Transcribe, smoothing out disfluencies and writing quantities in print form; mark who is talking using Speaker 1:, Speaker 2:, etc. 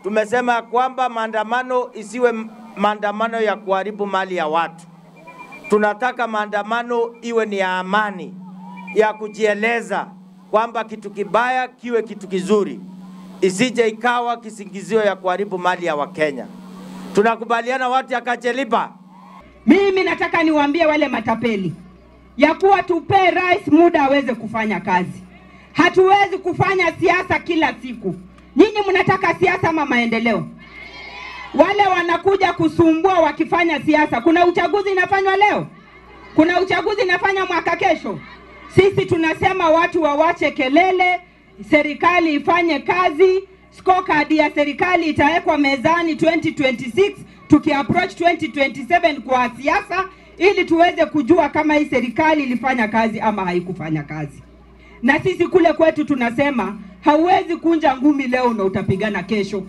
Speaker 1: tumesema kwamba maandamano isiwe maandamano ya kuharibu mali ya watu. Tunataka maandamano iwe ni ya amani, ya kujieleza kwamba kitu kibaya kiwe kitu kizuri, isije ikawa kisingizio ya kuharibu mali ya Wakenya. Tunakubaliana watu ya Kacheliba.
Speaker 2: Mimi nataka niwaambie wale matapeli ya kuwa tupe rais muda aweze kufanya kazi. Hatuwezi kufanya siasa kila siku. Nyinyi mnataka siasa ama maendeleo? Wale wanakuja kusumbua wakifanya siasa. Kuna uchaguzi inafanywa leo? Kuna uchaguzi inafanywa mwaka kesho? Sisi tunasema watu wawache kelele, serikali ifanye kazi. Scorecard ya serikali itawekwa mezani 2026, tukiapproach 2027 kwa siasa, ili tuweze kujua kama hii serikali ilifanya kazi ama haikufanya kazi. Na sisi kule kwetu tunasema hauwezi kunja ngumi leo na utapigana kesho.